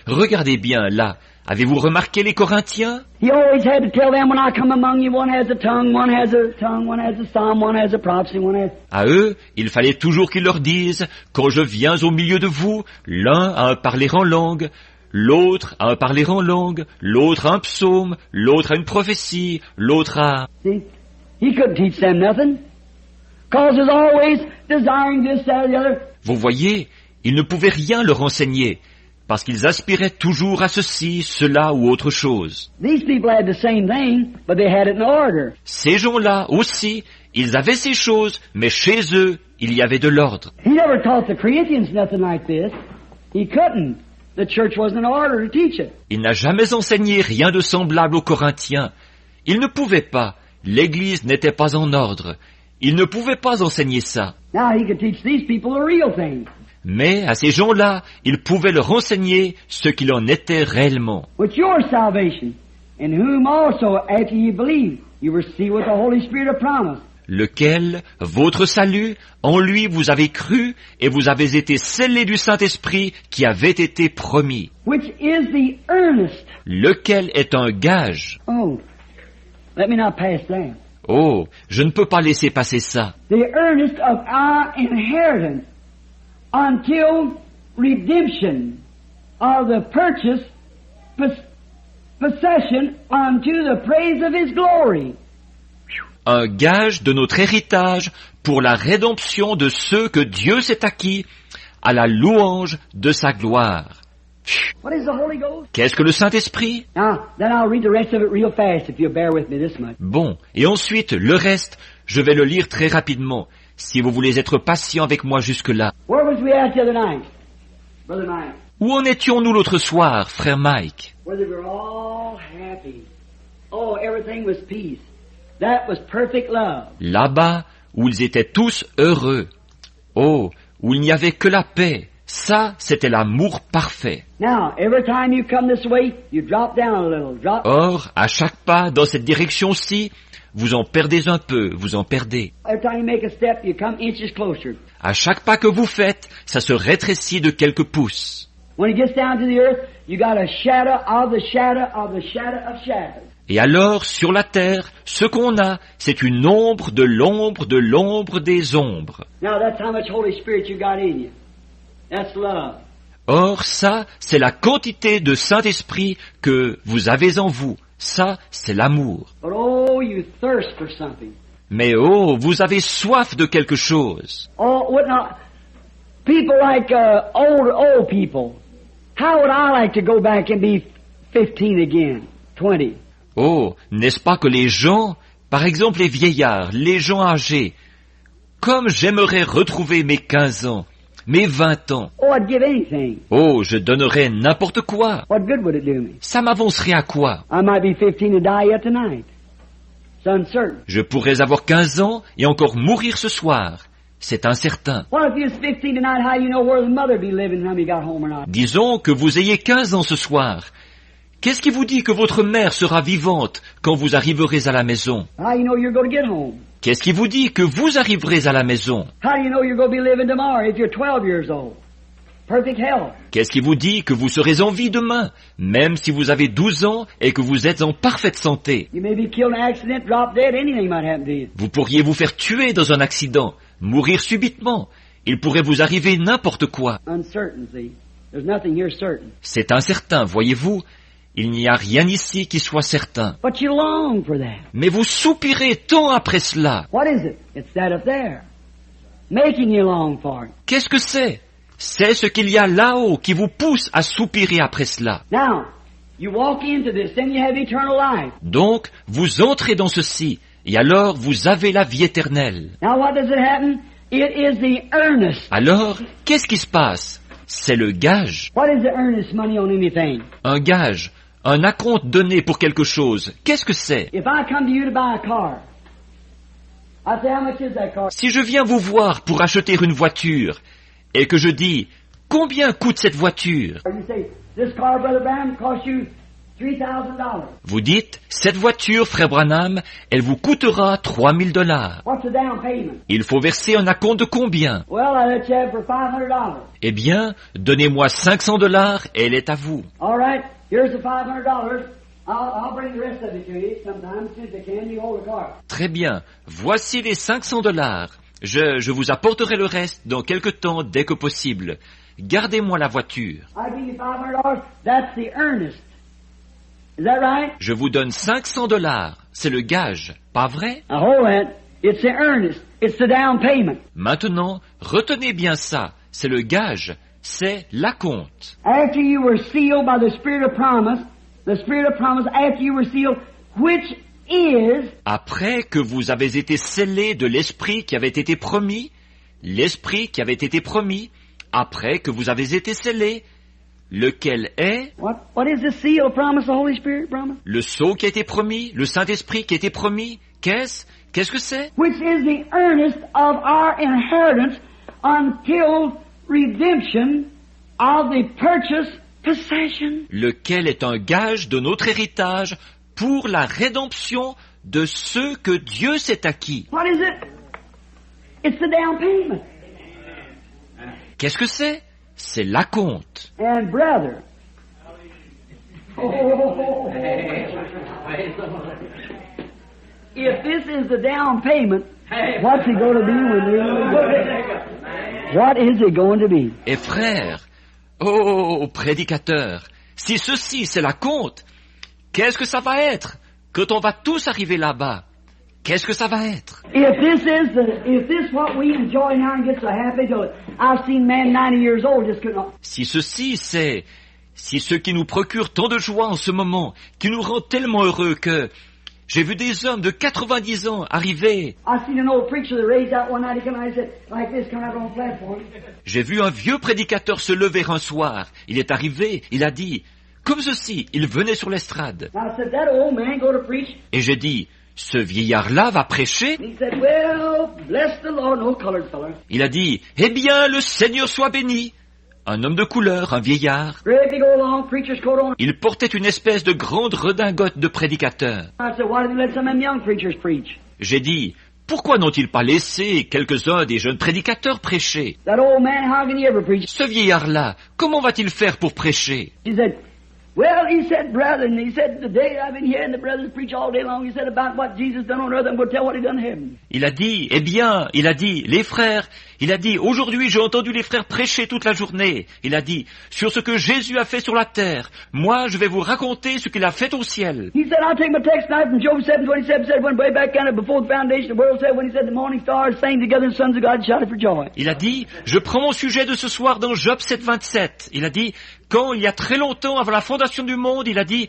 Speaker 4: Regardez bien là. Avez-vous remarqué les Corinthiens?
Speaker 5: He always had to tell them, when I come among you, one has a tongue, one has a tongue, one has a psalm, one has a prophecy, one has...
Speaker 4: À eux, il fallait toujours qu'ils leur disent, quand je viens au milieu de vous, l'un a un parler en langue, l'autre a un parler en langue, l'autre a un psaume, l'autre a une prophétie, l'autre a...
Speaker 5: See? He couldn't teach them nothing. Because there's always desiring this, that, or the other.
Speaker 4: Vous voyez, ils ne pouvaient rien leur enseigner, parce qu'ils aspiraient toujours à ceci, cela ou autre chose.
Speaker 5: These people had the same thing, but they had it in order.
Speaker 4: Ces gens-là aussi, ils avaient ces choses, mais chez eux, il y avait de l'ordre.
Speaker 5: He never taught the Corinthians nothing like this. He couldn't. The church wasn't in order to teach it.
Speaker 4: Il n'a jamais enseigné rien de semblable aux Corinthiens. Il ne pouvait pas. L'Église n'était pas en ordre. Il ne pouvait pas enseigner ça.
Speaker 5: Now he could teach these people the real thing,
Speaker 4: Mais à ces gens-là, il pouvait leur enseigner ce qu'il en était réellement.
Speaker 5: which your salvation, in whom also, after ye believe, you were sealed with the Holy Spirit of promise.
Speaker 4: Lequel, votre salut, en lui vous avez cru et vous avez été scellés du Saint-Esprit qui avait été promis.
Speaker 5: Which is the earnest.
Speaker 4: Lequel est un gage.
Speaker 5: Oh, let me not pass that.
Speaker 4: Oh, je ne peux pas laisser passer ça.
Speaker 5: The earnest of our inheritance until redemption of the purchase possession unto the praise of His glory.
Speaker 4: Un gage de notre héritage pour la rédemption de ceux que Dieu s'est acquis à la louange de sa gloire.
Speaker 5: What is the Holy Ghost?
Speaker 4: Qu'est-ce que le Saint-Esprit?
Speaker 5: Now, then I'll read the rest of it real fast if you'll bear with me this much.
Speaker 4: Bon, et ensuite, le reste, je vais le lire très rapidement, si vous voulez être patient avec moi jusque-là.
Speaker 5: Where was we at the other night, Brother Mike?
Speaker 4: Où en étions-nous l'autre soir, frère Mike?
Speaker 5: Where they were all happy. Oh, everything was peace. That was perfect love.
Speaker 4: Là-bas, où ils étaient tous heureux. Oh, où il n'y avait que la paix. Ça, c'était l'amour parfait.
Speaker 5: Now, every time you come this way, you drop down a little. Drop.
Speaker 4: Or, à chaque pas dans cette direction-ci, vous en perdez un peu, vous en perdez.
Speaker 5: Every time you make a step, you come inches closer.
Speaker 4: À chaque pas que vous faites, ça se rétrécit de quelques pouces.
Speaker 5: When it gets down to the earth, you got a shadow of the shadow of the shadow of shadows.
Speaker 4: Et alors, sur la terre, ce qu'on a, c'est une ombre de l'ombre de l'ombre des ombres.
Speaker 5: Now, that's how much Holy Spirit you got in you. That's love.
Speaker 4: Or, ça, c'est la quantité de Saint-Esprit que vous avez en vous. Ça, c'est l'amour.
Speaker 5: But oh, you thirst for something.
Speaker 4: Mais oh, vous avez soif de quelque chose.
Speaker 5: Oh, what not? People like old people. How would I like to go back and be 15 again, 20?
Speaker 4: Oh, n'est-ce pas que les gens, par exemple les vieillards, les gens âgés, comme j'aimerais retrouver mes 15 ans, mes 20 ans.
Speaker 5: Oh, I'd give anything.
Speaker 4: Oh, je donnerais n'importe quoi.
Speaker 5: What good would it do me?
Speaker 4: Ça m'avancerait à quoi?
Speaker 5: I might be 15 and die yet tonight. It's uncertain.
Speaker 4: Je pourrais avoir 15 ans et encore mourir ce soir. C'est incertain.
Speaker 5: What if you was 15 tonight? How you know where the mother be living when you got home or not?
Speaker 4: Disons que vous ayez 15 ans ce soir. Qu'est-ce qui vous dit que votre mère sera vivante quand vous arriverez à la maison?
Speaker 5: How you know you're going to get home?
Speaker 4: Qu'est-ce qui vous dit que vous arriverez à la maison?
Speaker 5: How do you know you're going to be living tomorrow if you're 12 years old? Perfect health.
Speaker 4: Qu'est-ce qui vous dit que vous serez en vie demain, même si vous avez 12 ans et que vous êtes en parfaite santé?
Speaker 5: You may be killed in an accident, drop dead, anything might happen to you.
Speaker 4: Vous pourriez vous faire tuer dans un accident, mourir subitement. Il pourrait vous arriver n'importe quoi.
Speaker 5: Uncertainty. There's nothing here certain.
Speaker 4: C'est incertain, voyez-vous. Il n'y a rien ici qui soit certain.
Speaker 5: But you long for that.
Speaker 4: Mais vous soupirez tant après cela.
Speaker 5: What is it? It's that up there. Making you long for it.
Speaker 4: Qu'est-ce que c'est? C'est ce qu'il y a là-haut qui vous pousse à soupirer après cela.
Speaker 5: Now, you walk into this, then you have eternal life.
Speaker 4: Donc, vous entrez dans ceci, et alors vous avez la vie éternelle.
Speaker 5: Now what does it happen? It is the earnest.
Speaker 4: Alors, qu'est-ce qui se passe? C'est le gage.
Speaker 5: What is the earnest money on anything?
Speaker 4: Un gage, un acompte donné pour quelque chose. Qu'est-ce que c'est?
Speaker 5: If I come to you to buy a car, I say, how much is that car?
Speaker 4: Si je viens vous voir pour acheter une voiture, et que je dis, combien coûte cette voiture?
Speaker 5: You say, this car, Brother Branham, cost you $3,000.
Speaker 4: Vous dites, cette voiture, frère Branham, elle vous coûtera $3,000.
Speaker 5: What's the down payment?
Speaker 4: Il faut verser un acompte de combien?
Speaker 5: Well, I let you have for $500.
Speaker 4: Eh bien, donnez-moi $500 et elle est à vous.
Speaker 5: All right, here's the $500. I'll bring the rest of it to you sometime as soon as I can. You hold the car.
Speaker 4: Très bien, voici les $500. Je vous apporterai le reste dans quelque temps dès que possible. Gardez-moi la voiture.
Speaker 5: I give you $500. That's the earnest. Is that right?
Speaker 4: Je vous donne $500. C'est le gage, pas vrai?
Speaker 5: Now hold that. It's the earnest. It's the down payment.
Speaker 4: Maintenant, retenez bien ça. C'est le gage. C'est l'acompte.
Speaker 5: After you were sealed by the Spirit of promise, after you were sealed, which is
Speaker 4: Après que vous avez été scellés de l'Esprit qui avait été promis, l'Esprit qui avait été promis, après que vous avez été scellés, lequel est
Speaker 5: what is the seal of promise, the Holy Spirit promise?
Speaker 4: le sceau qui a été promis, le Saint-Esprit qui a été promis. Qu'est-ce que c'est?
Speaker 5: Which is the earnest of our inheritance until redemption of the purchased possession.
Speaker 4: Lequel est un gage de notre héritage pour la rédemption de ceux que Dieu s'est acquis.
Speaker 5: What is it? It's the down payment.
Speaker 4: Qu'est-ce que c'est? C'est l'acompte.
Speaker 5: And brother, if this is the down payment, what's it going to be when you? What is it going to be?
Speaker 4: Et frères, oh prédicateurs, si ceci c'est l'acompte, qu'est-ce que ça va être quand on va tous arriver là-bas? Qu'est-ce que ça va être?
Speaker 5: If this what we enjoy now and get so happy to it, I've seen men 90 years old just couldn't.
Speaker 4: Si ce qui nous procure tant de joie en ce moment, qui nous rend tellement heureux que j'ai vu des hommes de 90 ans arriver.
Speaker 5: I seen an old preacher that raised out one night. He come out and said, like this, come out on the platform.
Speaker 4: J'ai vu un vieux prédicateur se lever un soir. Il est arrivé, il a dit, comme ceci, il venait sur l'estrade.
Speaker 5: I said, that old man go to preach.
Speaker 4: Et j'ai dit, ce vieillard-là va prêcher?
Speaker 5: He said, well, bless the Lord, no colored fella.
Speaker 4: Il a dit, eh bien, le Seigneur soit béni. Un homme de couleur, un vieillard.
Speaker 5: Great big old long preacher's coat on.
Speaker 4: Il portait une espèce de grande redingote de prédicateur.
Speaker 5: I said, why didn't you let some of them young preachers preach?
Speaker 4: J'ai dit, pourquoi n'ont-ils pas laissé quelques-uns des jeunes prédicateurs prêcher?
Speaker 5: That old man, how can he ever preach?
Speaker 4: Ce vieillard-là, comment va-t-il faire pour prêcher?
Speaker 5: He said, well, he said, brethren, he said, today I've been hearing the brothers preach all day long. He said about what Jesus done on earth, I'm going to tell what he done in heaven.
Speaker 4: Il a dit, eh bien, il a dit, les frères, il a dit, aujourd'hui j'ai entendu les frères prêcher toute la journée. Il a dit, sur ce que Jésus a fait sur la terre, moi je vais vous raconter ce qu'il a fait au ciel.
Speaker 5: He said, I'll take my text tonight from Job 7:27, said when way back kind of before the foundation of the world, said when he said the morning stars sang together and sons of God shouted for joy.
Speaker 4: Il a dit, je prends mon sujet de ce soir dans Job 7:27. Il a dit, quand il y a très longtemps avant la fondation du monde, il a dit,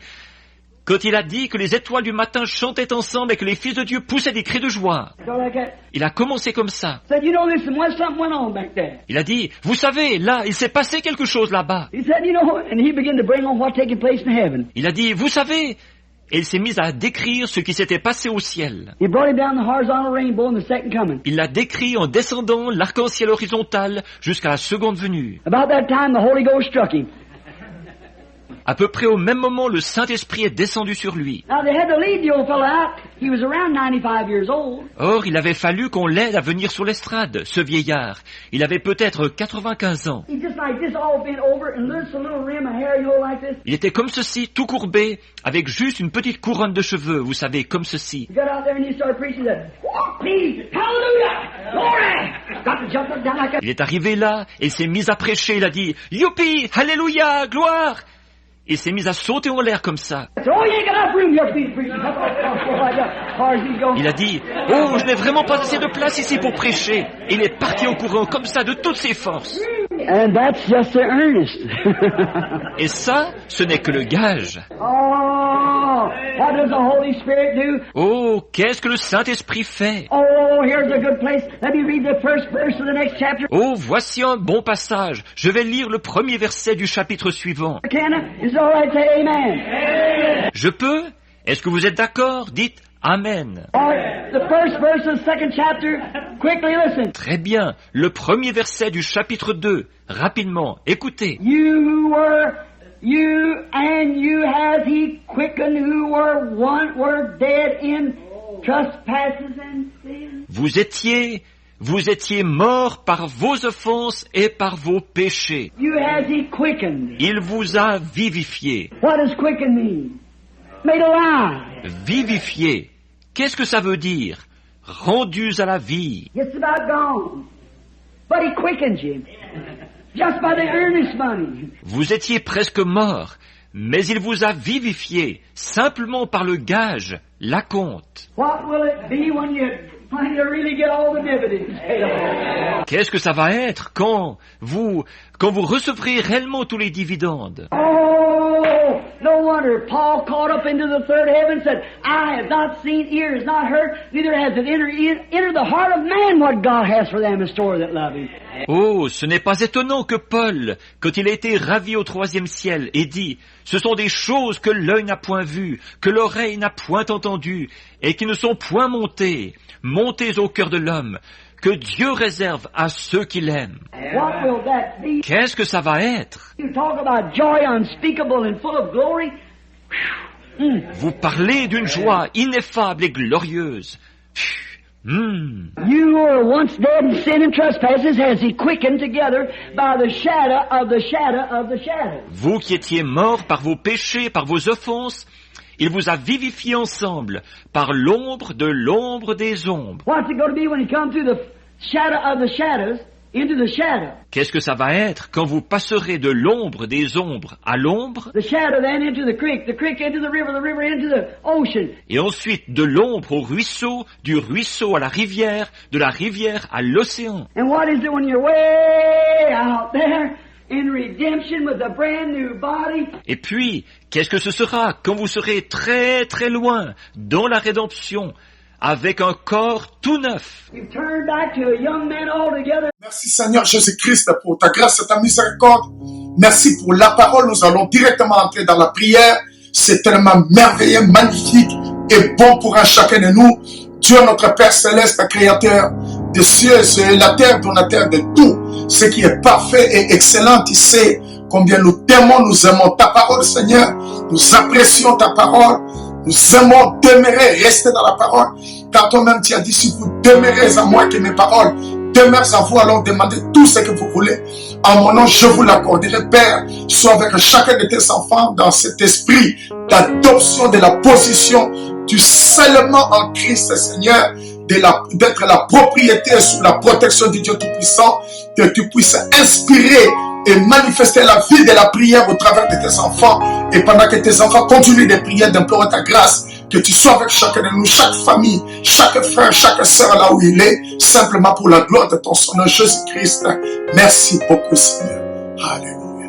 Speaker 4: quand il a dit que les étoiles du matin chantaient ensemble et que les fils de Dieu poussaient des cris de joie.
Speaker 5: So like that.
Speaker 4: Il a commencé comme ça.
Speaker 5: Said, you know, there's something went on back there.
Speaker 4: Il a dit, vous savez, là, il s'est passé quelque chose là-bas.
Speaker 5: He said, you know, and he began to bring on what taking place in heaven.
Speaker 4: Il a dit, vous savez, et il s'est mis à décrire ce qui s'était passé au ciel.
Speaker 5: He brought him down the horizontal rainbow in the second coming.
Speaker 4: Il l'a décrit en descendant l'arc-en-ciel horizontal jusqu'à la seconde venue.
Speaker 5: About that time, the Holy Ghost struck him.
Speaker 4: À peu près au même moment, le Saint-Esprit est descendu sur lui.
Speaker 5: Now, they had to lead the old fellow out. He was around 95 years old.
Speaker 4: Or, il avait fallu qu'on l'aide à venir sur l'estrade, ce vieillard. Il avait peut-être 95 ans.
Speaker 5: He just like this, all bent over, and there's a little rim of hair, you know, like this.
Speaker 4: Il était comme ceci, tout courbé, avec juste une petite couronne de cheveux, vous savez, comme ceci.
Speaker 5: He got out there and he started preaching that. Please, hallelujah, glory. Got to jump up down like a...
Speaker 4: Il est arrivé là, et il s'est mis à prêcher, il a dit, Youpi, Alléluia, gloire. Il s'est mis à sauter en l'air comme ça.
Speaker 5: So, oh, you ain't got enough room here to be preaching. As far as he's going.
Speaker 4: Il a dit, oh, je n'ai vraiment pas assez de place ici pour prêcher. Et il est parti en courant comme ça de toutes ses forces.
Speaker 5: And that's just the earnest.
Speaker 4: Et ça, ce n'est que le gage.
Speaker 5: Oh, what does the Holy Spirit do?
Speaker 4: Oh, qu'est-ce que le Saint-Esprit fait?
Speaker 5: Oh, here's a good place. Let me read the first verse of the next chapter.
Speaker 4: Oh, voici un bon passage. Je vais lire le premier verset du chapitre suivant.
Speaker 5: Kenna, is it all right to say amen?
Speaker 4: Je peux? Est-ce que vous êtes d'accord? Dites Amen.
Speaker 5: All right, the first verse of the second chapter. Quickly listen.
Speaker 4: Très bien. Le premier verset du chapitre 2. Rapidement, écoutez.
Speaker 5: You has he quickened who were dead in trespasses and sins.
Speaker 4: Vous étiez morts par vos offenses et par vos péchés.
Speaker 5: You has he quickened.
Speaker 4: Il vous a vivifié.
Speaker 5: What does quicken mean? Made alive.
Speaker 4: Vivifié. Qu'est-ce que ça veut dire? Rendus à la vie.
Speaker 5: It's about gone. But he quickens you. Just by the earnest money.
Speaker 4: Vous étiez presque morts, mais il vous a vivifié, simplement par le gage, l'acompte.
Speaker 5: What will it be when you Trying to really get all the dividends.
Speaker 4: Qu'est-ce que ça va être quand vous recevrez réellement tous les dividendes?
Speaker 5: Oh, no wonder Paul caught up into the third heaven said, "I have not seen, ear has not heard, neither has it entered the heart of man what God has for them in store that love Him."
Speaker 4: Oh, ce n'est pas étonnant que Paul, quand il a été ravi au troisième ciel, ait dit, ce sont des choses que l'œil n'a point vues, que l'oreille n'a point entendues, et qui ne sont point montées au cœur de l'homme, que Dieu réserve à ceux qui l'aiment.
Speaker 5: What will that be?
Speaker 4: Qu'est-ce que ça va être?
Speaker 5: You talk about joy unspeakable and full of glory.
Speaker 4: Vous parlez d'une joie ineffable et glorieuse.
Speaker 5: You were once dead in sin and trespasses, has He quickened together by the shadow of the shadow of the shadow.
Speaker 4: Vous qui étiez morts par vos péchés, par vos offenses, il vous a vivifiés ensemble par l'ombre des ombres.
Speaker 5: What's it going to be when He comes through the shadow of the shadows into the shadow?
Speaker 4: Qu'est-ce que ça va être quand vous passerez de l'ombre des ombres à l'ombre,
Speaker 5: The shadow then into the creek into the river into the ocean.
Speaker 4: et ensuite de l'ombre au ruisseau, du ruisseau à la rivière, de la rivière à l'océan?
Speaker 5: And what is it when you're way out there in redemption with a brand new body?
Speaker 4: Et puis, qu'est-ce que ce sera quand vous serez très très loin dans la rédemption, avec un corps tout neuf?
Speaker 5: You turn back to a young man altogether.
Speaker 3: Merci Seigneur Jésus-Christ pour ta grâce et ta miséricorde. Merci pour la parole. Nous allons directement entrer dans la prière. C'est tellement merveilleux, magnifique et bon pour un chacun de nous. Dieu notre Père Céleste, Créateur des cieux et la terre, donateur de tout. Ce qui est parfait et excellent, tu sais combien nous t'aimons, nous aimons ta parole Seigneur. Nous apprécions ta parole. Nous aimons demeurer, rester dans la parole. Car toi-même tu as dit, si vous demeurez à moi que mes paroles demeurent à vous, alors demandez tout ce que vous voulez. En mon nom, je vous l'accorderai, Père. Sois avec chacun de tes enfants dans cet esprit d'adoption de la position du seulement en Christ, Seigneur, d'être la propriété sous la protection du Dieu Tout-Puissant, que tu puisses inspirer et manifester la vie de la prière au travers de tes enfants. Et pendant que tes enfants continuent de prier, d'implorer ta grâce, que tu sois avec chacun de nous, chaque famille, chaque frère, chaque sœur là où il est, simplement pour la gloire de ton Seigneur Jésus-Christ. Merci beaucoup, Seigneur. Alléluia.